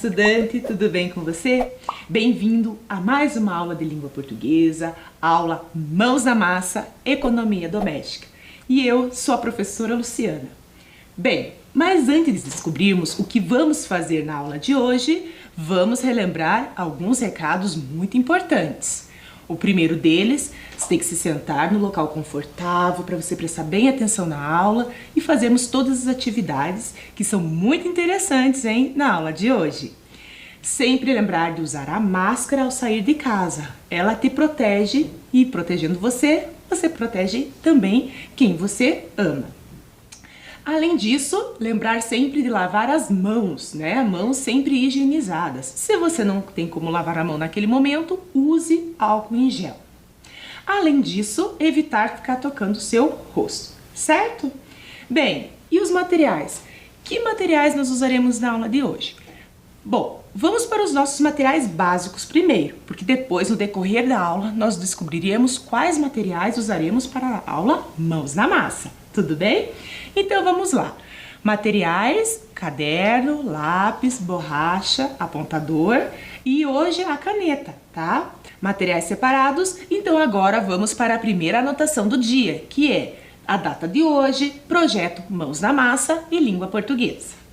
estudante, tudo bem com você? Bem-vindo a mais uma aula de língua portuguesa, aula Mãos na Massa, Economia Doméstica. E eu sou a professora Luciana. Bem, mas antes de descobrirmos o que vamos fazer na aula de hoje, vamos relembrar alguns recados muito importantes. O primeiro deles, você tem que se sentar no local confortável para você prestar bem atenção na aula e fazermos todas as atividades que são muito interessantes, na aula de hoje. Sempre lembrar de usar a máscara ao sair de casa. Ela te protege e, protegendo você, você protege também quem você ama. Além disso, lembrar sempre de lavar as mãos, Mãos sempre higienizadas. Se você não tem como lavar a mão naquele momento, use álcool em gel. Além disso, evitar ficar tocando o seu rosto, certo? Bem, e os materiais? Que materiais nós usaremos na aula de hoje? Bom, vamos para os nossos materiais básicos primeiro, porque depois, no decorrer da aula, nós descobriremos quais materiais usaremos para a aula Mãos na Massa. Tudo bem? Então vamos lá. Materiais, caderno, lápis, borracha, apontador e hoje a caneta, tá? Materiais separados, então agora vamos para a primeira anotação do dia, que é a data de hoje, projeto Mãos na Massa e língua portuguesa.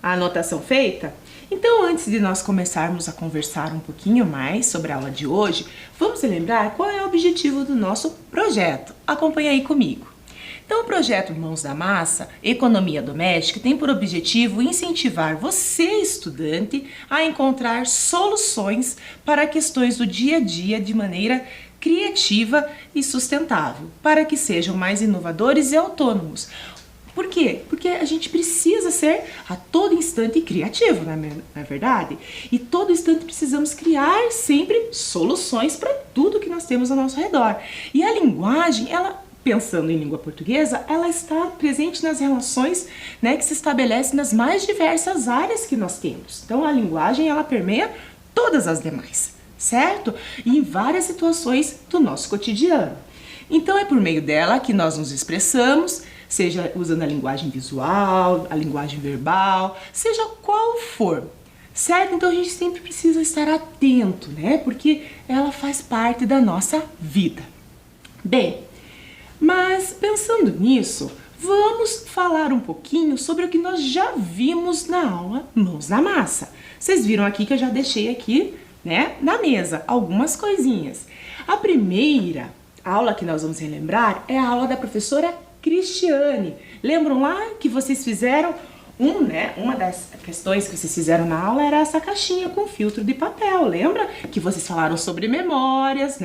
A anotação feita? Então, antes de nós começarmos a conversar um pouquinho mais sobre a aula de hoje, vamos lembrar qual é o objetivo do nosso projeto. Acompanhe aí comigo. Então, o projeto Mãos na Massa, Economia Doméstica, tem por objetivo incentivar você, estudante, a encontrar soluções para questões do dia a dia de maneira criativa e sustentável, para que sejam mais inovadores e autônomos. Por quê? Porque a gente precisa ser a todo instante criativo, não é verdade? E todo instante precisamos criar sempre soluções para tudo que nós temos ao nosso redor. E a linguagem, pensando em língua portuguesa, ela está presente nas relações, que se estabelecem nas mais diversas áreas que nós temos. Então a linguagem, ela permeia todas as demais, certo? E em várias situações do nosso cotidiano. Então é por meio dela que nós nos expressamos, seja usando a linguagem visual, a linguagem verbal, seja qual for, certo? Então a gente sempre precisa estar atento, Porque ela faz parte da nossa vida. Bem, mas pensando nisso, vamos falar um pouquinho sobre o que nós já vimos na aula Mãos na Massa. Vocês viram aqui que eu já deixei aqui, na mesa, algumas coisinhas. A primeira aula que nós vamos relembrar é a aula da professora Cristiane. Lembram lá que vocês fizeram uma das questões que vocês fizeram na aula era essa caixinha com filtro de papel, lembra? Que vocês falaram sobre memórias,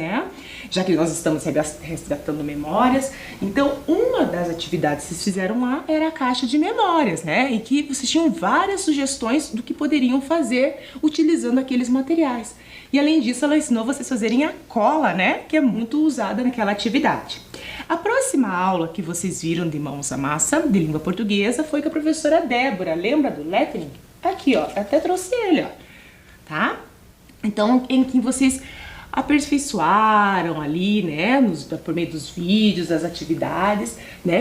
Já que nós estamos resgatando memórias, então uma das atividades que vocês fizeram lá era a caixa de memórias, E que vocês tinham várias sugestões do que poderiam fazer utilizando aqueles materiais. E além disso, ela ensinou vocês a fazerem a cola, Que é muito usada naquela atividade. A próxima aula que vocês viram de Mãos na Massa, de língua portuguesa, foi com a professora Débora. Lembra do lettering? Aqui, ó, até trouxe ele, ó, tá? Então, em que vocês aperfeiçoaram ali, por meio dos vídeos, das atividades,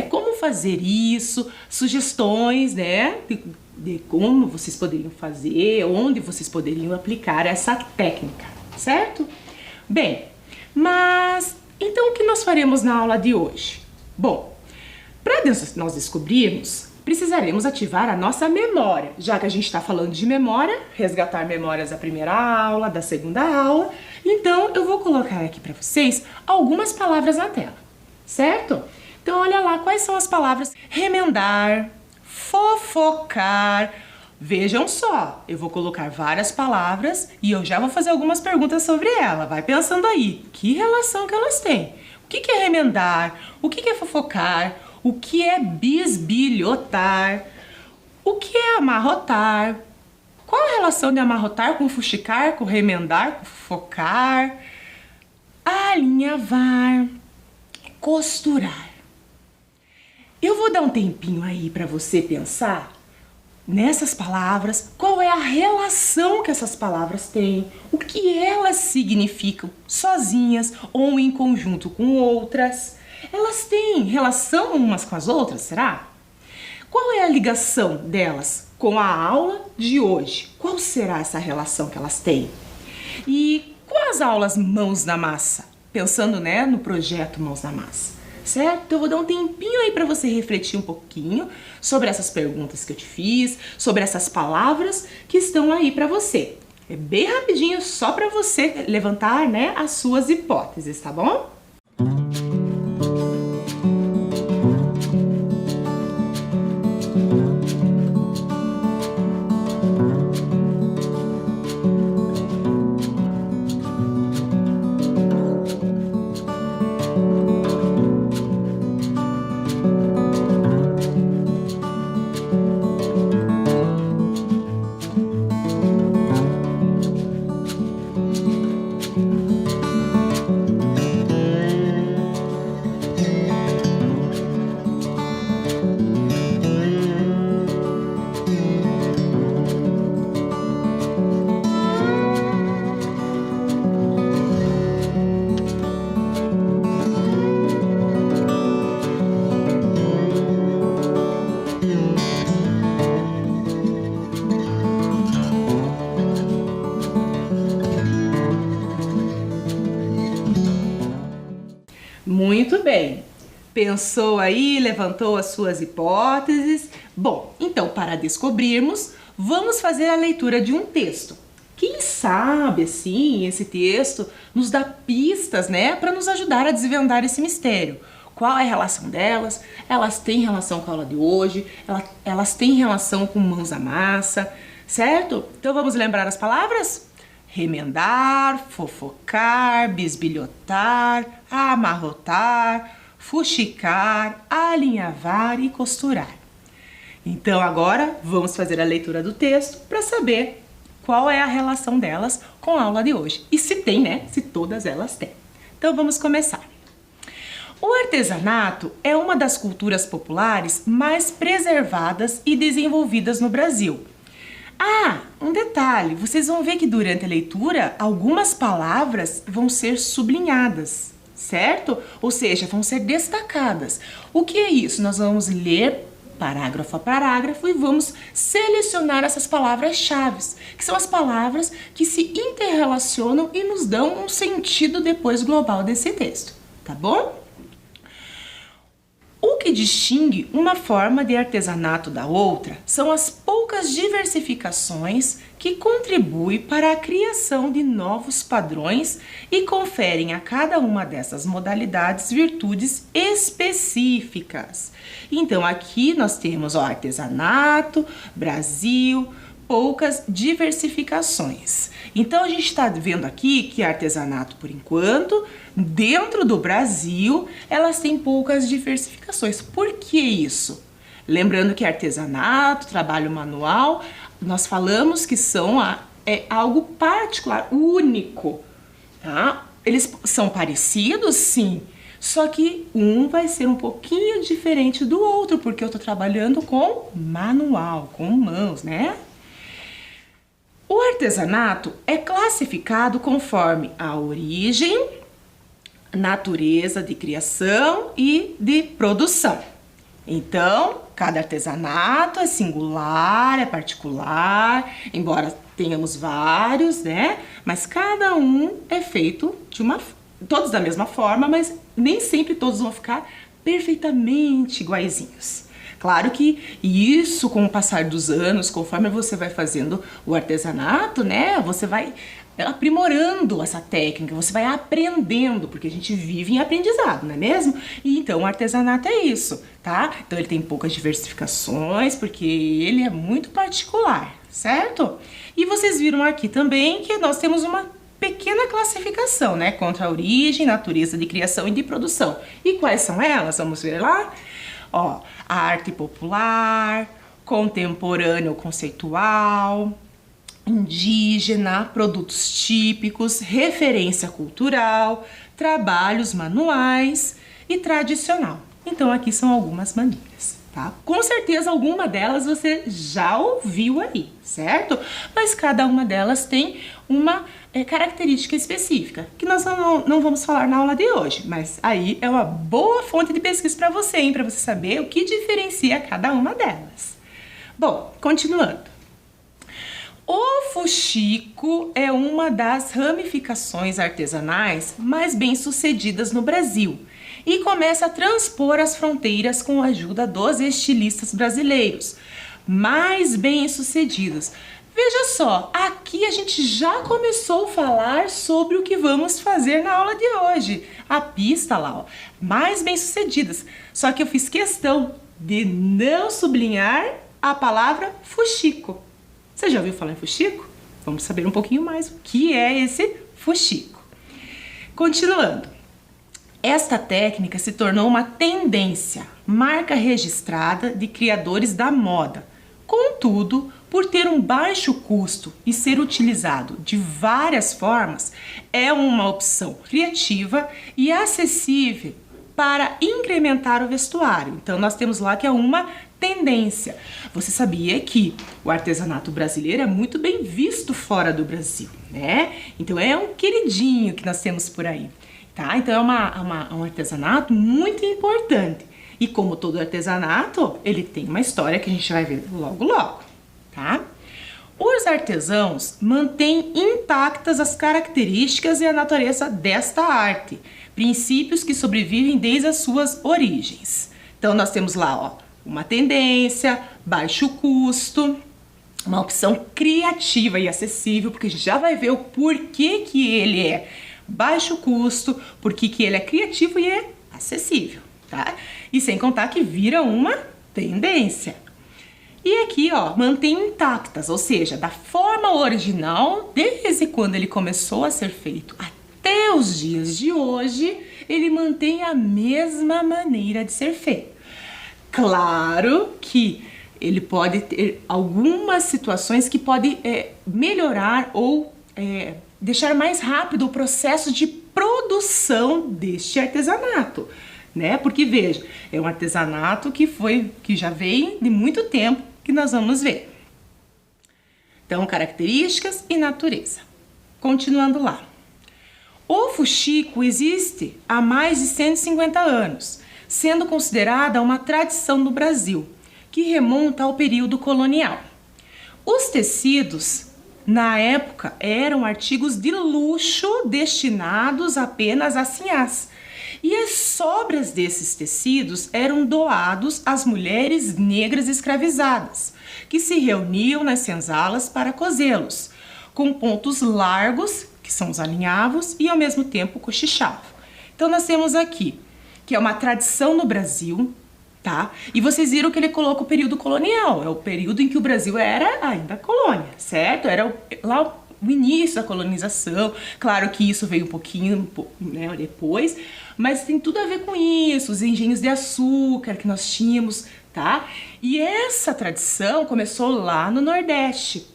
como fazer isso, sugestões, de como vocês poderiam fazer, onde vocês poderiam aplicar essa técnica, certo? Bem, mas então o que nós faremos na aula de hoje? Bom, para nós descobrirmos precisaremos ativar a nossa memória. Já que a gente está falando de memória, resgatar memórias da primeira aula, da segunda aula. Então, eu vou colocar aqui para vocês algumas palavras na tela, certo? Então, olha lá, quais são as palavras? Remendar, fofocar. Vejam só, eu vou colocar várias palavras e eu já vou fazer algumas perguntas sobre ela. Vai pensando aí, que relação que elas têm? O que é remendar? O que é fofocar? O que é bisbilhotar? O que é amarrotar? Qual a relação de amarrotar com fuxicar, com remendar, com fofocar? Alinhavar, costurar. Eu vou dar um tempinho aí para você pensar nessas palavras, qual é a relação que essas palavras têm, o que elas significam, sozinhas ou em conjunto com outras. Elas têm relação umas com as outras, será? Qual é a ligação delas com a aula de hoje? Qual será essa relação que elas têm? E com as aulas Mãos na Massa? Pensando, né, no projeto Mãos na Massa. Certo? Então eu vou dar um tempinho aí para você refletir um pouquinho sobre essas perguntas que eu te fiz, sobre essas palavras que estão aí para você. É bem rapidinho, só para você levantar, né, as suas hipóteses, tá bom? Muito bem. Pensou aí, levantou as suas hipóteses? Bom, então para descobrirmos, vamos fazer a leitura de um texto. Quem sabe, assim, esse texto nos dá pistas, né, para nos ajudar a desvendar esse mistério. Qual é a relação delas? Elas têm relação com a aula de hoje? Elas têm relação com Mãos à Massa, certo? Então vamos lembrar as palavras? Remendar, fofocar, bisbilhotar, amarrotar, fuxicar, alinhavar e costurar. Então agora vamos fazer a leitura do texto para saber qual é a relação delas com a aula de hoje. E se tem, né? Se todas elas têm. Então vamos começar. O artesanato é uma das culturas populares mais preservadas e desenvolvidas no Brasil. Ah, um detalhe, vocês vão ver que durante a leitura algumas palavras vão ser sublinhadas, certo? Ou seja, vão ser destacadas. O que é isso? Nós vamos ler parágrafo a parágrafo e vamos selecionar essas palavras-chave, que são as palavras que se interrelacionam e nos dão um sentido depois global desse texto, tá bom? O que distingue uma forma de artesanato da outra são as poucas diversificações que contribuem para a criação de novos padrões e conferem a cada uma dessas modalidades virtudes específicas. Então aqui nós temos o artesanato, Brasil, poucas diversificações. Então a gente está vendo aqui que artesanato, por enquanto, dentro do Brasil, elas têm poucas diversificações. Por que isso? Lembrando que artesanato, trabalho manual, nós falamos que são algo particular, único, tá? Eles são parecidos, sim, só que um vai ser um pouquinho diferente do outro, porque eu estou trabalhando com manual, com mãos, né? O artesanato é classificado conforme a origem, natureza de criação e de produção. Então, cada artesanato é singular, é particular, embora tenhamos vários, né? Mas cada um é feito todos da mesma forma, mas nem sempre todos vão ficar perfeitamente iguaizinhos. Claro que isso, com o passar dos anos, conforme você vai fazendo o artesanato, né, você vai aprimorando essa técnica, você vai aprendendo, porque a gente vive em aprendizado, não é mesmo? E então o artesanato é isso, tá? Então ele tem poucas diversificações, porque ele é muito particular, certo? E vocês viram aqui também que nós temos uma pequena classificação, né, contra a origem, natureza de criação e de produção. E quais são elas? Vamos ver lá? Ó, a arte popular, contemporânea ou conceitual, indígena, produtos típicos, referência cultural, trabalhos manuais e tradicional. Então aqui são algumas maneiras, tá? Com certeza alguma delas você já ouviu aí, certo? Mas cada uma delas tem uma característica específica, que nós não vamos falar na aula de hoje, mas aí é uma boa fonte de pesquisa para você, hein? Para você saber o que diferencia cada uma delas. Bom, continuando. O fuxico é uma das ramificações artesanais mais bem-sucedidas no Brasil e começa a transpor as fronteiras com a ajuda dos estilistas brasileiros mais bem-sucedidos. Veja só, aqui a gente já começou a falar sobre o que vamos fazer na aula de hoje. A pista lá, ó, mais bem-sucedidas. Só que eu fiz questão de não sublinhar a palavra fuxico. Você já ouviu falar em fuxico? Vamos saber um pouquinho mais o que é esse fuxico. Continuando. Esta técnica se tornou uma tendência, marca registrada de criadores da moda. Contudo, por ter um baixo custo e ser utilizado de várias formas, é uma opção criativa e acessível para incrementar o vestuário. Então nós temos lá que é uma tendência. Você sabia que o artesanato brasileiro é muito bem visto fora do Brasil, né? Então é um queridinho que nós temos por aí, tá? Então é um artesanato muito importante. E como todo artesanato, ele tem uma história que a gente vai ver logo logo, tá? Os artesãos mantêm intactas as características e a natureza desta arte, princípios que sobrevivem desde as suas origens. Então nós temos lá, ó, uma tendência, baixo custo, uma opção criativa e acessível, porque a gente já vai ver o porquê que ele é baixo custo, porquê que ele é criativo e é acessível, tá? E sem contar que vira uma tendência. E aqui, ó, mantém intactas, ou seja, da forma original, desde quando ele começou a ser feito até os dias de hoje, ele mantém a mesma maneira de ser feito. Claro que ele pode ter algumas situações que podem melhorar ou deixar mais rápido o processo de produção deste artesanato, né? Porque veja, é um artesanato que já vem de muito tempo, que nós vamos ver. Então, características e natureza. Continuando lá. O fuxico existe há mais de 150 anos, sendo considerada uma tradição no Brasil, que remonta ao período colonial. Os tecidos, na época, eram artigos de luxo destinados apenas a sinhás, e as sobras desses tecidos eram doados às mulheres negras escravizadas, que se reuniam nas senzalas para cozê-los, com pontos largos, que são os alinhavos, e ao mesmo tempo cochichavam. Então nós temos aqui, que é uma tradição no Brasil, tá? E vocês viram que ele coloca o período colonial, é o período em que o Brasil era ainda colônia, certo? Era lá o início da colonização. Claro que isso veio um pouquinho, né, depois, mas tem tudo a ver com isso, os engenhos de açúcar que nós tínhamos, tá? E essa tradição começou lá no Nordeste.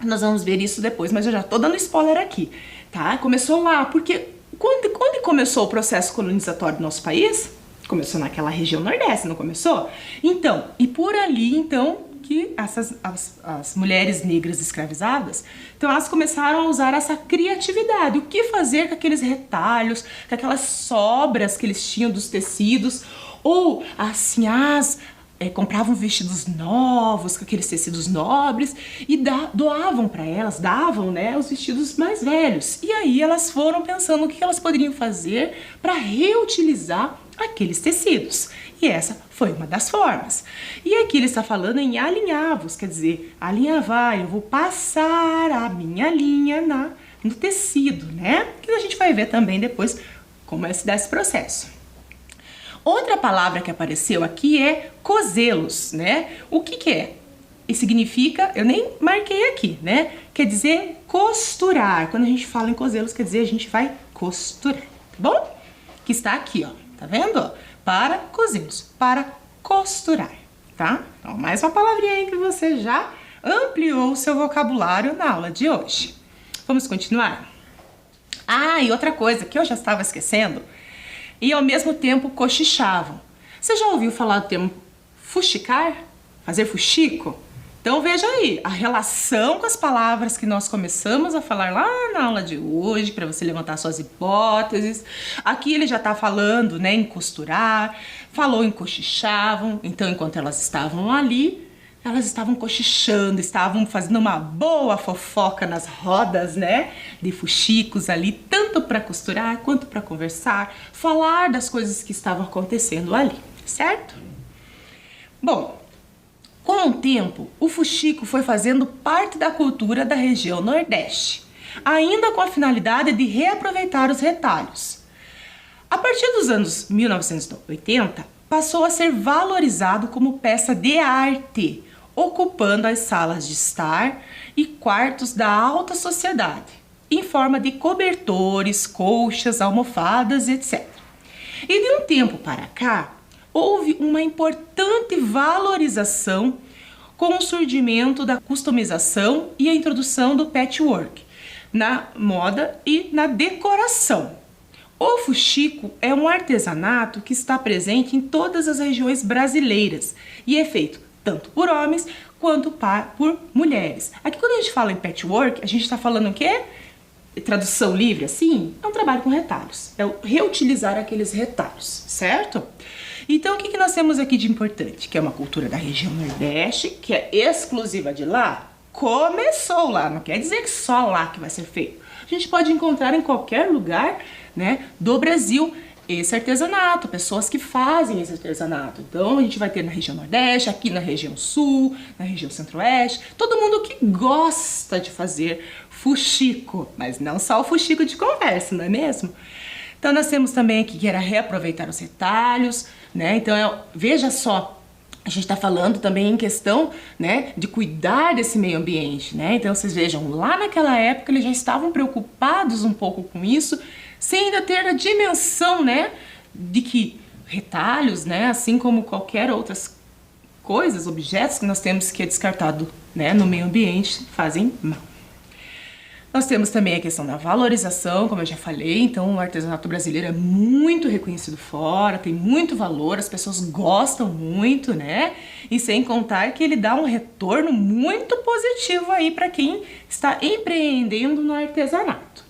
Nós vamos ver isso depois, mas eu já tô dando spoiler aqui, tá? Começou lá, porque quando começou o processo colonizatório do nosso país? Começou naquela região Nordeste, não começou? Então, e por ali, então, que as mulheres negras escravizadas, então elas começaram a usar essa criatividade. O que fazer com aqueles retalhos, com aquelas sobras que eles tinham dos tecidos, ou assim, compravam vestidos novos, com aqueles tecidos nobres, e doavam para elas, davam, né, os vestidos mais velhos. E aí elas foram pensando o que elas poderiam fazer para reutilizar aqueles tecidos. e essa foi uma das formas. E aqui ele está falando em alinhavos, quer dizer, alinhavar, eu vou passar a minha linha no tecido, né? Que a gente vai ver também depois como se dá esse processo. Outra palavra que apareceu aqui é cozelos, né? O que é? E significa, eu nem marquei aqui, né? Quer dizer costurar. Quando a gente fala em cozelos, quer dizer a gente vai costurar, tá bom? Que está aqui, ó, tá vendo? Para cozelos, para costurar, tá? Então, mais uma palavrinha aí que você já ampliou o seu vocabulário na aula de hoje. Vamos continuar? Ah, e outra coisa que eu já estava esquecendo, e ao mesmo tempo cochichavam. Você já ouviu falar do termo fuxicar? Fazer fuxico? Então veja aí, a relação com as palavras que nós começamos a falar lá na aula de hoje, para você levantar suas hipóteses. Aqui ele já está falando, né, em costurar, falou em cochichavam, então enquanto elas estavam ali, elas estavam cochichando, estavam fazendo uma boa fofoca nas rodas, né, de fuxicos ali, tanto para costurar quanto para conversar, falar das coisas que estavam acontecendo ali, certo? Bom, com o tempo, o fuxico foi fazendo parte da cultura da região Nordeste, ainda com a finalidade de reaproveitar os retalhos. A partir dos anos 1980, passou a ser valorizado como peça de arte, ocupando as salas de estar e quartos da alta sociedade, em forma de cobertores, colchas, almofadas, etc. E de um tempo para cá, houve uma importante valorização com o surgimento da customização e a introdução do patchwork na moda e na decoração. O fuxico é um artesanato que está presente em todas as regiões brasileiras e é feito tanto por homens quanto por mulheres. Aqui quando a gente fala em patchwork, a gente está falando o quê? Tradução livre, assim, é um trabalho com retalhos, é o reutilizar aqueles retalhos, certo? Então, o que nós temos aqui de importante? Que é uma cultura da região Nordeste, que é exclusiva de lá, começou lá, não quer dizer que só lá que vai ser feito. A gente pode encontrar em qualquer lugar, né, do Brasil esse artesanato, pessoas que fazem esse artesanato. Então, a gente vai ter na região Nordeste, aqui na região Sul, na região Centro-Oeste, todo mundo que gosta de fazer fuxico, mas não só o fuxico de conversa, não é mesmo? Então, nós temos também aqui que era reaproveitar os retalhos, né? Então, veja só, a gente está falando também em questão, né, de cuidar desse meio ambiente, né? Então, vocês vejam, lá naquela época eles já estavam preocupados um pouco com isso, sem ainda ter a dimensão, né, de que retalhos, né, assim como qualquer outras coisas, objetos que nós temos que é descartado, né, no meio ambiente, fazem mal. Nós temos também a questão da valorização, como eu já falei, então o artesanato brasileiro é muito reconhecido fora, tem muito valor, as pessoas gostam muito, né? E sem contar que ele dá um retorno muito positivo aí para quem está empreendendo no artesanato.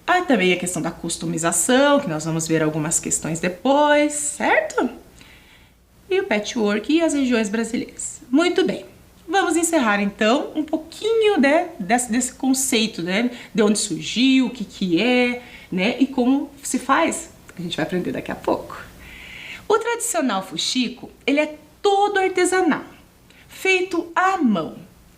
Há também a questão da customização, que nós vamos ver algumas questões depois, certo? E o patchwork e as regiões brasileiras. Muito bem. Vamos encerrar então um pouquinho, né, desse conceito, né, de onde surgiu, o que é, né, e como se faz. A gente vai aprender daqui a pouco. O tradicional fuxico, ele é todo artesanal, feito à mão.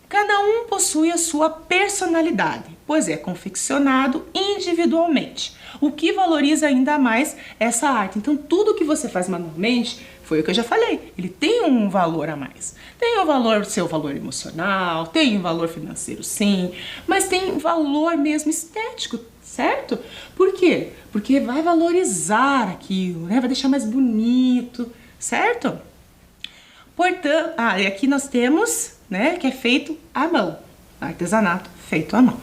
Cada um possui a sua personalidade, pois é confeccionado individualmente, o que valoriza ainda mais essa arte. Então, tudo que você faz manualmente, foi o que eu já falei, ele tem um valor a mais. Tem o valor, seu valor emocional, tem o valor financeiro sim, mas tem valor mesmo estético, certo? Por quê? Porque vai valorizar aquilo, né? Vai deixar mais bonito, certo? Portanto, e aqui nós temos, né, que é feito à mão, artesanato feito à mão.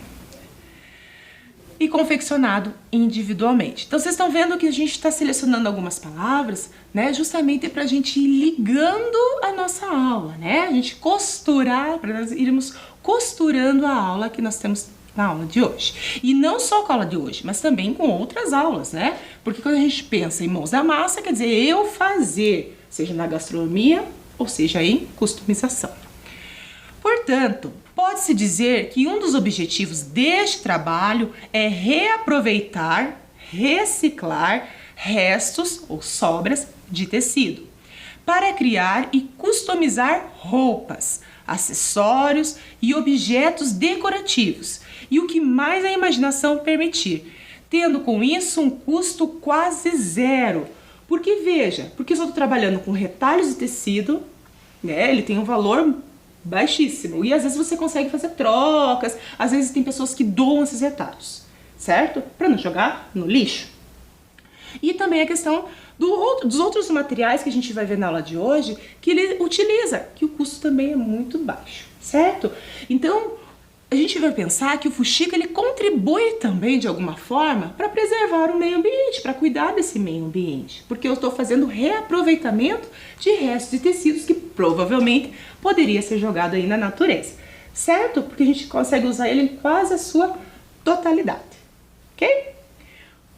E confeccionado individualmente. Então, vocês estão vendo que a gente está selecionando algumas palavras, né, justamente para a gente ir ligando a nossa aula, né? A gente costurar, para nós irmos costurando a aula que nós temos na aula de hoje. E não só com a aula de hoje, mas também com outras aulas, né? Porque quando a gente pensa em mãos da massa, quer dizer eu fazer, seja na gastronomia ou seja em customização. Portanto, pode-se dizer que um dos objetivos deste trabalho é reaproveitar, reciclar restos ou sobras de tecido para criar e customizar roupas, acessórios e objetos decorativos e o que mais a imaginação permitir, tendo com isso um custo quase zero. Porque veja, porque eu estou trabalhando com retalhos de tecido, né? Ele tem um valor baixíssimo e às vezes você consegue fazer trocas, às vezes tem pessoas que doam esses retalhos, certo? Para não jogar no lixo. E também a questão dos outros materiais que a gente vai ver na aula de hoje, que ele utiliza, que o custo também é muito baixo, certo? Então, a gente vai pensar que o fuxico ele contribui também de alguma forma para preservar o meio ambiente, para cuidar desse meio ambiente, porque eu estou fazendo reaproveitamento de restos de tecidos que provavelmente poderia ser jogado aí na natureza, certo? Porque a gente consegue usar ele em quase a sua totalidade, ok?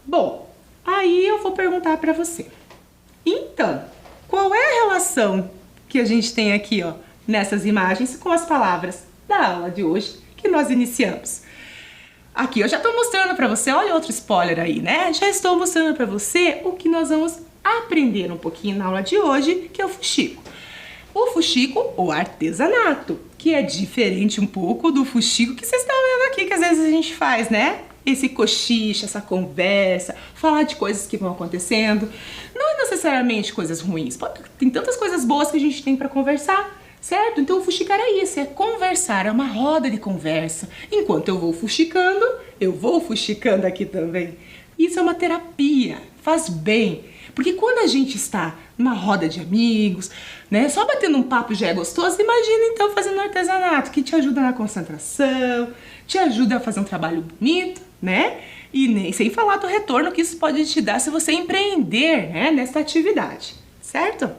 Bom, aí eu vou perguntar para você. Então, qual é a relação que a gente tem aqui, ó, nessas imagens com as palavras da aula de hoje que nós iniciamos? Aqui eu já estou mostrando para você, olha outro spoiler aí, né? Já estou mostrando para você o que nós vamos aprender um pouquinho na aula de hoje, que é o fuxico. O fuxico, ou artesanato, que é diferente um pouco do fuxico que vocês estão vendo aqui, que às vezes a gente faz, né? Esse cochicho, essa conversa, falar de coisas que vão acontecendo. Não é necessariamente coisas ruins, tem tantas coisas boas que a gente tem para conversar, certo? Então o fuxicar é isso, é conversar, é uma roda de conversa. Enquanto eu vou fuxicando aqui também. Isso é uma terapia, faz bem. Porque quando a gente está numa roda de amigos, né, só batendo um papo já é gostoso, imagina então fazendo artesanato, que te ajuda na concentração, te ajuda a fazer um trabalho bonito, né? E nem sem falar do retorno que isso pode te dar se você empreender, né, nessa atividade, certo?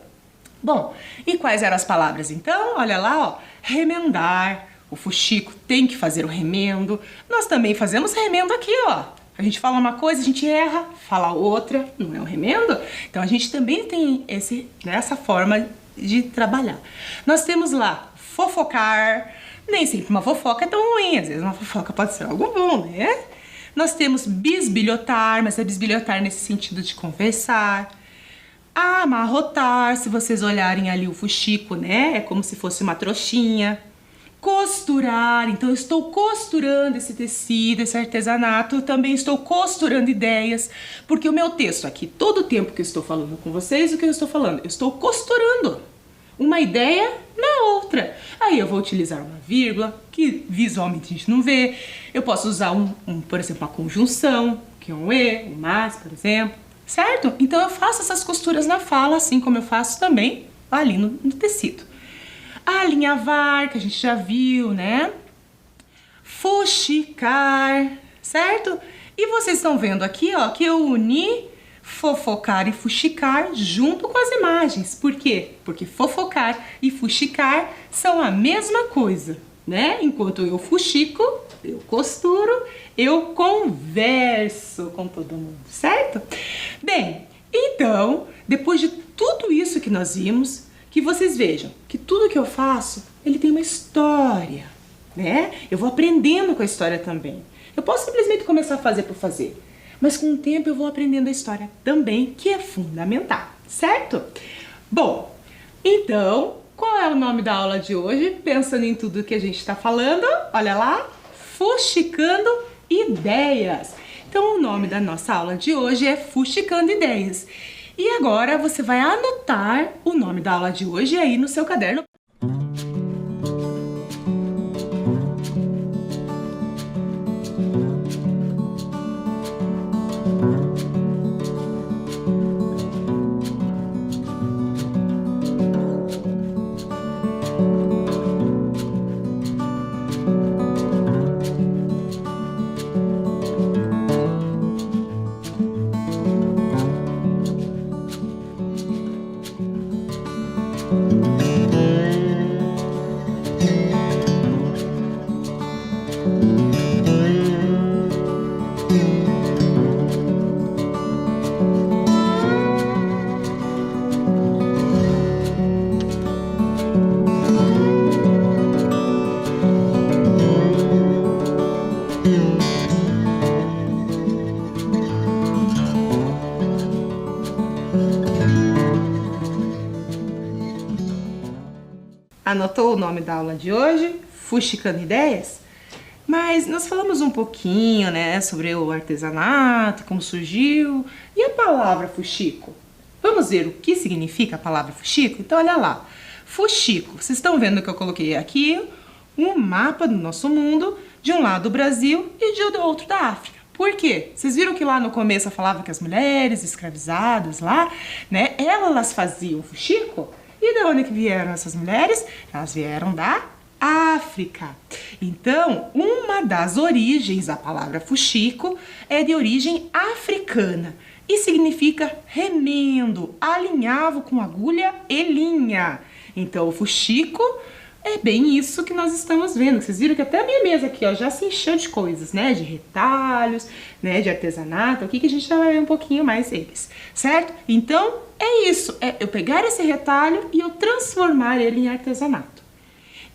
Bom, e quais eram as palavras então? Olha lá, ó, remendar, o fuxico tem que fazer o remendo, nós também fazemos remendo aqui, ó. A gente fala uma coisa, a gente erra, fala outra, não é um remendo? Então a gente também tem essa forma de trabalhar. Nós temos lá fofocar, nem sempre uma fofoca é tão ruim, às vezes uma fofoca pode ser algo bom, né? Nós temos bisbilhotar, mas é bisbilhotar nesse sentido de conversar. Amarrotar, se vocês olharem ali o fuxico, né? É como se fosse uma trouxinha. Costurar, então eu estou costurando esse tecido, esse artesanato, eu também estou costurando ideias, porque o meu texto aqui, todo o tempo que eu estou falando com vocês, o que eu estou falando? Eu estou costurando uma ideia na outra. Aí eu vou utilizar uma vírgula, que visualmente a gente não vê, eu posso usar por exemplo, uma conjunção, que é um e, um mas, por exemplo, certo? Então eu faço essas costuras na fala, assim como eu faço também ali no tecido. Alinhavar, que a gente já viu, né? Fuxicar, certo? E vocês estão vendo aqui, ó, que eu uni fofocar e fuxicar junto com as imagens. Por quê? Porque fofocar e fuxicar são a mesma coisa, né? Enquanto eu fuxico, eu costuro, eu converso com todo mundo, certo? Bem, então, depois de tudo isso que nós vimos, que vocês vejam que tudo que eu faço, ele tem uma história, né? Eu vou aprendendo com a história também. Eu posso simplesmente começar a fazer por fazer, mas com o tempo eu vou aprendendo a história também, que é fundamental, certo? Bom, então, qual é o nome da aula de hoje? Pensando em tudo que a gente está falando, olha lá, fuxicando ideias. Então, o nome da nossa aula de hoje é Fuxicando Ideias. E agora você vai anotar o nome da aula de hoje aí no seu caderno. Anotou o nome da aula de hoje? Fuxicando Ideias? Mas nós falamos um pouquinho, né, sobre o artesanato, como surgiu, e a palavra fuxico? Vamos ver o que significa a palavra fuxico? Então, olha lá. Fuxico, vocês estão vendo que eu coloquei aqui um mapa do nosso mundo, de um lado do Brasil e de outro da África. Por quê? Vocês viram que lá no começo eu falava que as mulheres escravizadas lá, né, elas faziam fuxico? E de onde que vieram essas mulheres? Elas vieram da África. Então, uma das origens da palavra fuxico é de origem africana e significa remendo, alinhavo com agulha e linha. Então, o fuxico é bem isso que nós estamos vendo. Vocês viram que até a minha mesa aqui, ó, já se encheu de coisas, né? De retalhos, né? De artesanato. Aqui que a gente já vai ver um pouquinho mais eles, certo? Então, é isso. É eu pegar esse retalho e eu transformar ele em artesanato.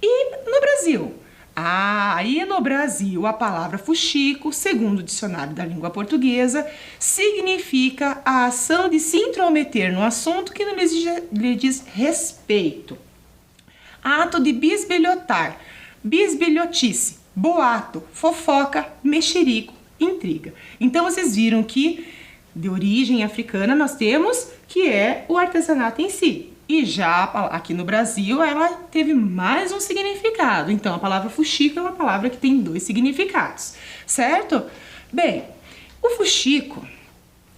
E no Brasil? Aí no Brasil a palavra fuxico, segundo o dicionário da língua portuguesa, significa a ação de se intrometer no assunto que não lhe diz respeito. Ato de bisbilhotar, bisbilhotice, boato, fofoca, mexerico, intriga. Então vocês viram que de origem africana nós temos que é o artesanato em si. E já aqui no Brasil ela teve mais um significado. Então a palavra fuxico é uma palavra que tem 2 significados, certo? Bem, o fuxico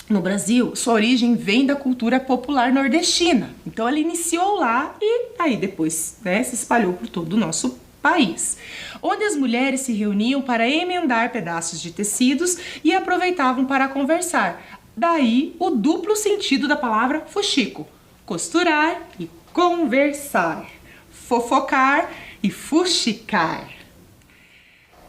no Brasil, sua origem vem da cultura popular nordestina. Então ela iniciou lá e aí depois, né, se espalhou por todo o nosso país, onde as mulheres se reuniam para emendar pedaços de tecidos e aproveitavam para conversar. Daí o duplo sentido da palavra fuxico: costurar e conversar, fofocar e fuxicar.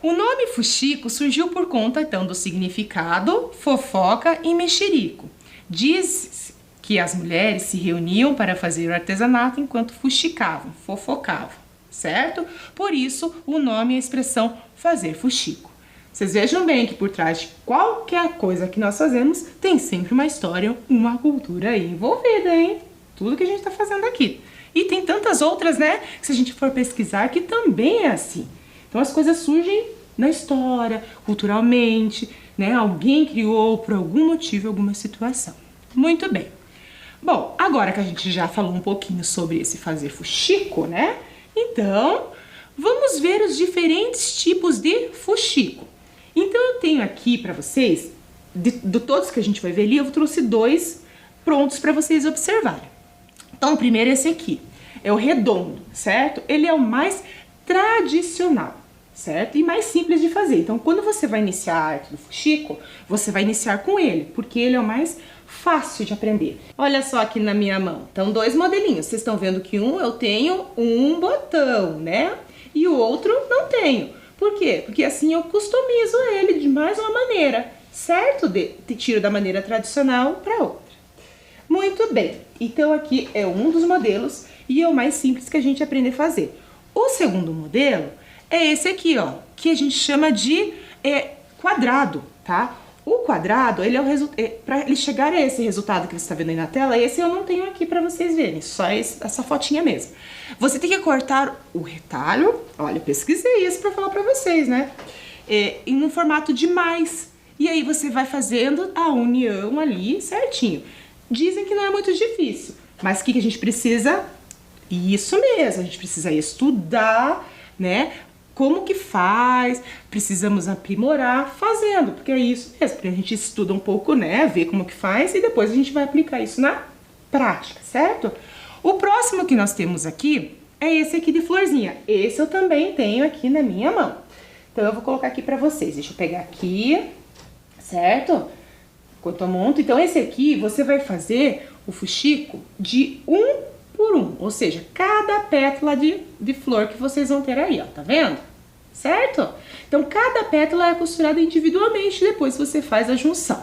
O nome fuxico surgiu por conta, então, do significado fofoca e mexerico. Diz que as mulheres se reuniam para fazer o artesanato enquanto fuxicavam, fofocavam, certo? Por isso, o nome e a expressão fazer fuxico. Vocês vejam bem que por trás de qualquer coisa que nós fazemos, tem sempre uma história, uma cultura aí envolvida, hein? Tudo que a gente está fazendo aqui. E tem tantas outras, né? Que se a gente for pesquisar, que também é assim. Então as coisas surgem na história, culturalmente, né? Alguém criou por algum motivo, alguma situação. Muito bem. Bom, agora que a gente já falou um pouquinho sobre esse fazer fuxico, né? Então, vamos ver os diferentes tipos de fuxico. Então eu tenho aqui para vocês, de todos que a gente vai ver ali, eu trouxe 2 prontos para vocês observarem. Então, o primeiro é esse aqui, é o redondo, certo? Ele é o mais tradicional, certo? E mais simples de fazer. Então, quando você vai iniciar a arte do fuxico, você vai iniciar com ele, porque ele é o mais fácil de aprender. Olha só aqui na minha mão, então 2 modelinhos. Vocês estão vendo que eu tenho um botão, né? E o outro não tenho. Por quê? Porque assim eu customizo ele de mais uma maneira, certo? Tiro da maneira tradicional para outra. Muito bem, então aqui é um dos modelos e é o mais simples que a gente aprende a fazer. O segundo modelo é esse aqui, ó, que a gente chama de quadrado, tá? O quadrado, ele para ele chegar a esse resultado que você está vendo aí na tela, esse eu não tenho aqui para vocês verem, só essa fotinha mesmo. Você tem que cortar o retalho, olha, eu pesquisei isso para falar para vocês, né? Em um formato de mais, e aí você vai fazendo a união ali certinho. Dizem que não é muito difícil, mas o que a gente precisa? Isso mesmo, a gente precisa estudar, né? Como que faz, precisamos aprimorar fazendo, porque é isso mesmo, porque a gente estuda um pouco, né? Vê como que faz e depois a gente vai aplicar isso na prática, certo? O próximo que nós temos aqui é esse aqui de florzinha. Esse eu também tenho aqui na minha mão. Então eu vou colocar aqui pra vocês. Deixa eu pegar aqui, certo? Enquanto eu monto. Então esse aqui você vai fazer o fuxico de 1 por 1. Ou seja, cada pétala de flor que vocês vão ter aí, ó. Tá vendo? Certo? Então cada pétala é costurada individualmente. Depois você faz a junção.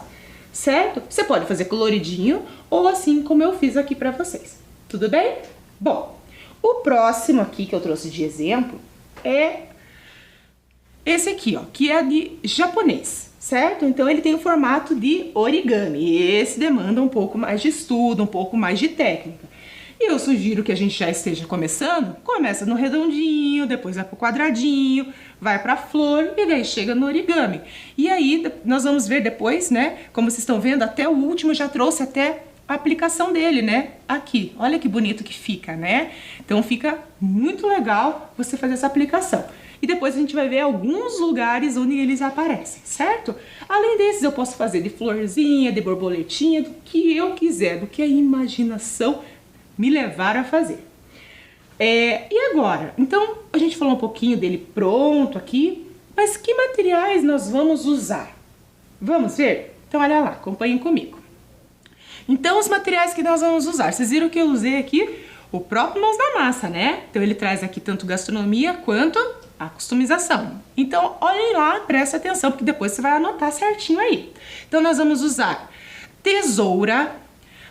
Certo? Você pode fazer coloridinho ou assim como eu fiz aqui pra vocês. Tudo bem? Bom, o próximo aqui que eu trouxe de exemplo é esse aqui, ó, que é de japonês, certo? Então ele tem o formato de origami. Esse demanda um pouco mais de estudo, um pouco mais de técnica. E eu sugiro que a gente já esteja começando, começa no redondinho, depois vai pro quadradinho, vai pra flor e daí chega no origami. E aí nós vamos ver depois, né, como vocês estão vendo, até o último eu já trouxe até a aplicação dele, né, aqui. Olha que bonito que fica, né? Então fica muito legal você fazer essa aplicação. E depois a gente vai ver alguns lugares onde eles aparecem, certo? Além desses, eu posso fazer de florzinha, de borboletinha, do que eu quiser, do que a imaginação me levar a fazer. E agora? Então, a gente falou um pouquinho dele pronto aqui, mas que materiais nós vamos usar? Vamos ver? Então, olha lá, acompanhem comigo. Então, os materiais que nós vamos usar. Vocês viram que eu usei aqui o próprio Mãos na Massa, né? Então, ele traz aqui tanto gastronomia quanto a customização. Então, olhem lá, presta atenção, porque depois você vai anotar certinho aí. Então, nós vamos usar tesoura,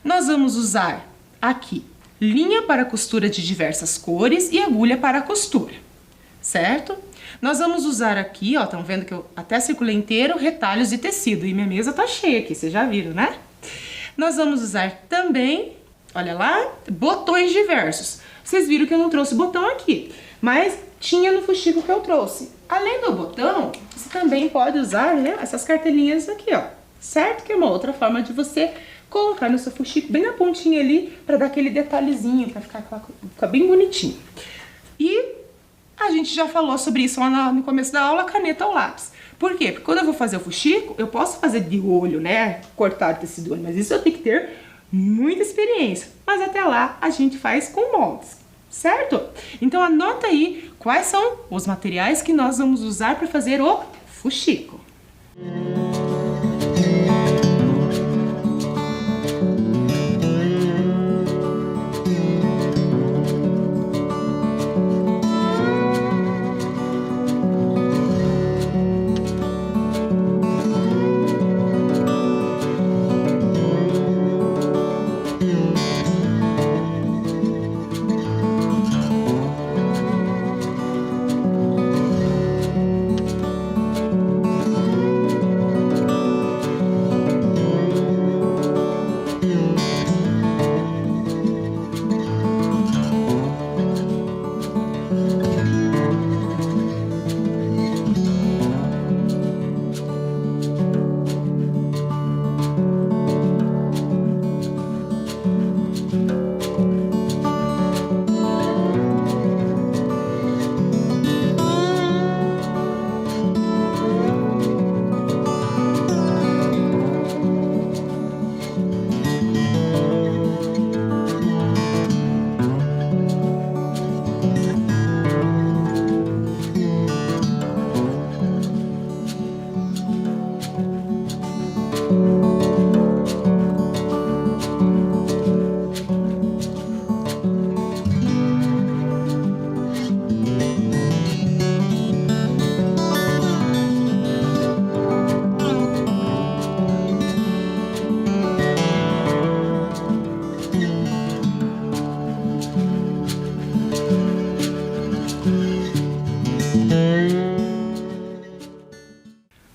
nós vamos usar aqui linha para costura de diversas cores e agulha para costura, certo? Nós vamos usar aqui, ó, estão vendo que eu até circulei inteiro, retalhos de tecido. E minha mesa tá cheia aqui, vocês já viram, né? Nós vamos usar também, olha lá, botões diversos. Vocês viram que eu não trouxe botão aqui, mas tinha no fuxico que eu trouxe. Além do botão, você também pode usar, né, essas cartelinhas aqui, ó. Certo? Que é uma outra forma de você colocar no seu fuxico bem na pontinha ali, para dar aquele detalhezinho, para ficar bem bonitinho. E a gente já falou sobre isso lá no começo da aula, caneta ou lápis. Por quê? Porque quando eu vou fazer o fuxico, eu posso fazer de olho, né? Cortar o tecido, mas isso eu tenho que ter muita experiência. Mas até lá a gente faz com moldes, certo? Então anota aí quais são os materiais que nós vamos usar para fazer o fuxico.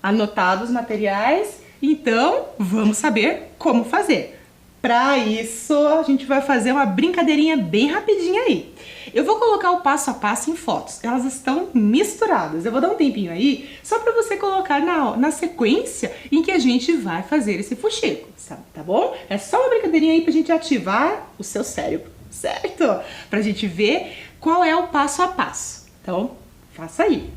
Anotados os materiais, então vamos saber como fazer. Para isso, a gente vai fazer uma brincadeirinha bem rapidinha aí. Eu vou colocar o passo a passo em fotos, elas estão misturadas. Eu vou dar um tempinho aí, só para você colocar na sequência em que a gente vai fazer esse fuxico, tá bom? É só uma brincadeirinha aí pra gente ativar o seu cérebro, certo? Pra gente ver qual é o passo a passo. Então, faça aí.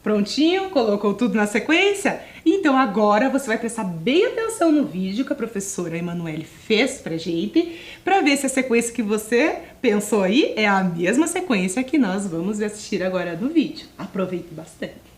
Prontinho? Colocou tudo na sequência? Então agora você vai prestar bem atenção no vídeo que a professora Emanuele fez pra gente, pra ver se a sequência que você pensou aí é a mesma sequência que nós vamos assistir agora no vídeo. Aproveite bastante!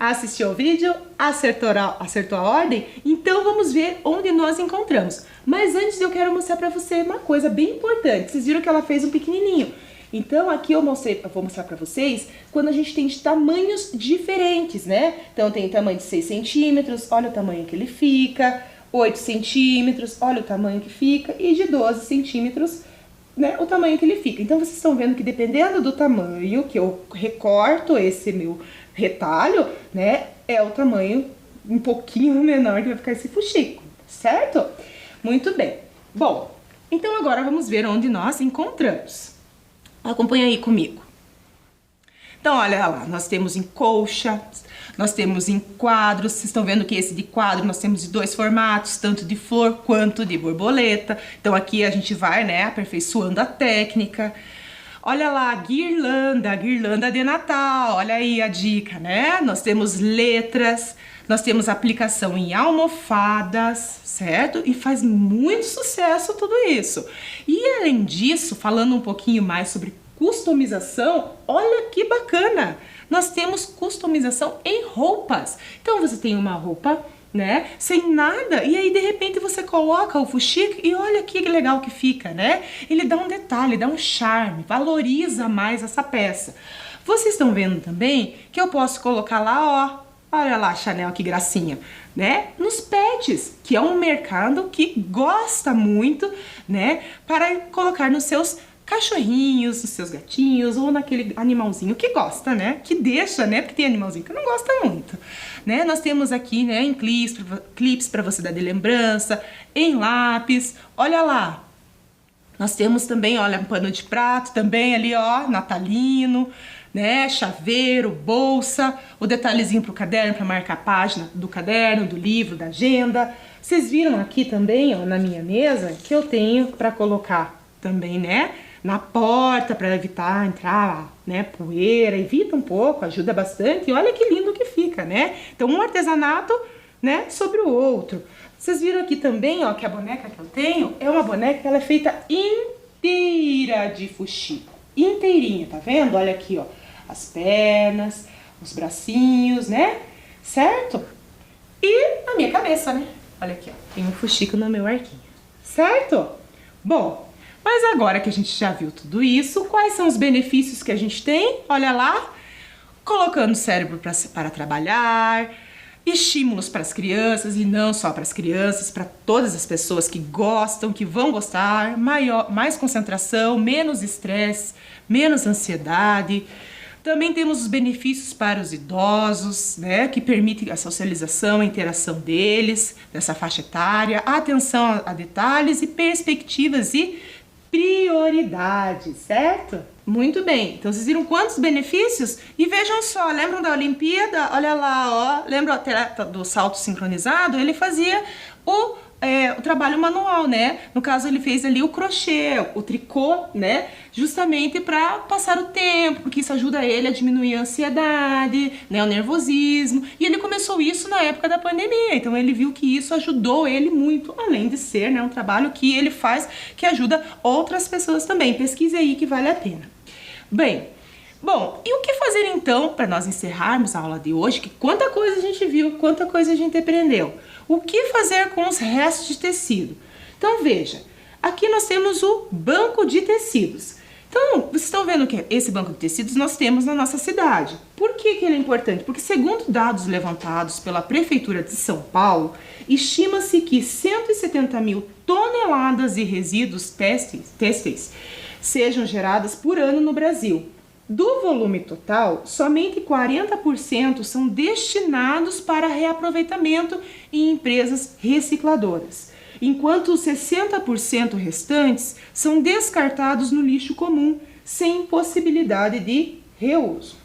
Assistiu ao vídeo? Acertou a ordem? Então vamos ver onde nós encontramos. Mas antes eu quero mostrar pra você uma coisa bem importante. Vocês viram que ela fez um pequenininho. Então aqui eu vou mostrar pra vocês quando a gente tem de tamanhos diferentes, né? Então tem tamanho de 6 centímetros, olha o tamanho que ele fica. 8 centímetros, olha o tamanho que fica. E de 12 centímetros, né, o tamanho que ele fica. Então vocês estão vendo que dependendo do tamanho que eu recorto esse meu retalho, né, é o tamanho um pouquinho menor que vai ficar esse fuxico, certo? Muito bem. Bom, então agora vamos ver onde nós encontramos. Acompanha aí comigo. Então olha lá, nós temos em colcha, nós temos em quadros. Vocês estão vendo que esse de quadro nós temos de dois formatos, tanto de flor quanto de borboleta. Então aqui a gente vai, né, aperfeiçoando a técnica. Olha lá, guirlanda de Natal, olha aí a dica, né? Nós temos letras, nós temos aplicação em almofadas, certo? E faz muito sucesso tudo isso. E além disso, falando um pouquinho mais sobre customização, olha que bacana! Nós temos customização em roupas. Então você tem uma roupa, né, sem nada, e aí de repente você coloca o fuxico e olha que legal que fica, né? Ele dá um detalhe, dá um charme, valoriza mais essa peça. Vocês estão vendo também que eu posso colocar lá, ó, olha lá, Chanel, que gracinha, né? Nos pets, que é um mercado que gosta muito, né, para colocar nos seus cachorrinhos, nos seus gatinhos ou naquele animalzinho que gosta, né? Que deixa, né? Porque tem animalzinho que não gosta muito, né? Nós temos aqui, né, em clips para você dar de lembrança, em lápis, olha lá. Nós temos também, olha, um pano de prato também ali, ó, natalino, né? Chaveiro, bolsa, o detalhezinho pro caderno, para marcar a página do caderno, do livro, da agenda. Vocês viram aqui também, ó, na minha mesa, que eu tenho para colocar também, né, na porta para evitar entrar, né, poeira, evita um pouco, ajuda bastante. E olha que lindo que fica, né? Então um artesanato, né, sobre o outro. Vocês viram aqui também, ó, que a boneca que eu tenho é uma boneca que ela é feita inteira de fuxico, inteirinha, tá vendo? Olha aqui, ó, as pernas, os bracinhos, né? Certo? E a minha cabeça, né? Olha aqui, ó, tem um fuxico no meu arquinho, certo? Bom, mas agora que a gente já viu tudo isso, quais são os benefícios que a gente tem? Olha lá, colocando o cérebro para trabalhar, estímulos para as crianças e não só para as crianças, para todas as pessoas que gostam, que vão gostar, mais concentração, menos estresse, menos ansiedade. Também temos os benefícios para os idosos, né, que permitem a socialização, a interação deles, dessa faixa etária, atenção a detalhes e perspectivas e prioridades, certo? Muito bem, então vocês viram quantos benefícios? E vejam só, lembram da Olimpíada? Olha lá, ó, lembra o atleta do salto sincronizado? Ele fazia o trabalho manual, né? No caso, ele fez ali o crochê, o tricô, né? Justamente para passar o tempo, porque isso ajuda ele a diminuir a ansiedade, né? O nervosismo. E ele começou isso na época da pandemia, então ele viu que isso ajudou ele muito, além de ser, né, um trabalho que ele faz que ajuda outras pessoas também. Pesquise aí que vale a pena. Bom, e o que fazer então para nós encerrarmos a aula de hoje? Que quanta coisa a gente viu, quanta coisa a gente aprendeu. O que fazer com os restos de tecido? Então veja, aqui nós temos o banco de tecidos. Então, vocês estão vendo que esse banco de tecidos nós temos na nossa cidade. Por que ele é importante? Porque segundo dados levantados pela Prefeitura de São Paulo, estima-se que 170 mil toneladas de resíduos têxteis sejam geradas por ano no Brasil. Do volume total, somente 40% são destinados para reaproveitamento em empresas recicladoras, enquanto os 60% restantes são descartados no lixo comum, sem possibilidade de reuso.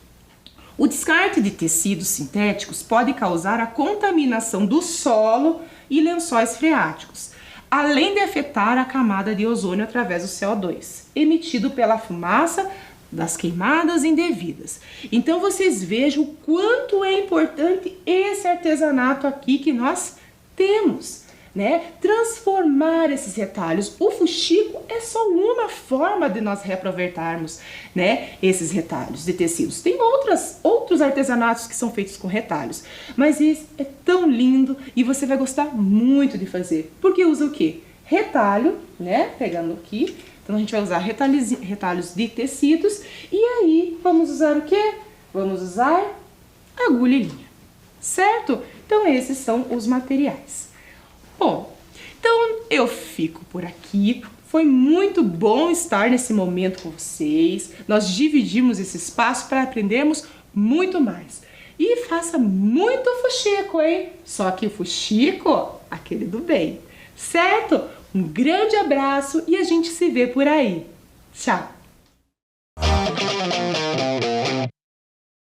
O descarte de tecidos sintéticos pode causar a contaminação do solo e lençóis freáticos, além de afetar a camada de ozônio através do CO2, emitido pela fumaça das queimadas indevidas. Então vocês vejam o quanto é importante esse artesanato aqui que nós temos, né? Transformar esses retalhos. O fuxico é só uma forma de nós reaproveitarmos, né, esses retalhos de tecidos. Tem outros artesanatos que são feitos com retalhos, mas esse é tão lindo e você vai gostar muito de fazer. Porque usa o quê? Retalho, né? Pegando aqui. Então a gente vai usar retalhos de tecidos e aí vamos usar o quê? Vamos usar agulha e linha, certo? Então esses são os materiais. Bom, então eu fico por aqui. Foi muito bom estar nesse momento com vocês. Nós dividimos esse espaço para aprendermos muito mais. E faça muito fuxico, hein? Só que o fuxico, aquele do bem, certo? Um grande abraço e a gente se vê por aí. Tchau!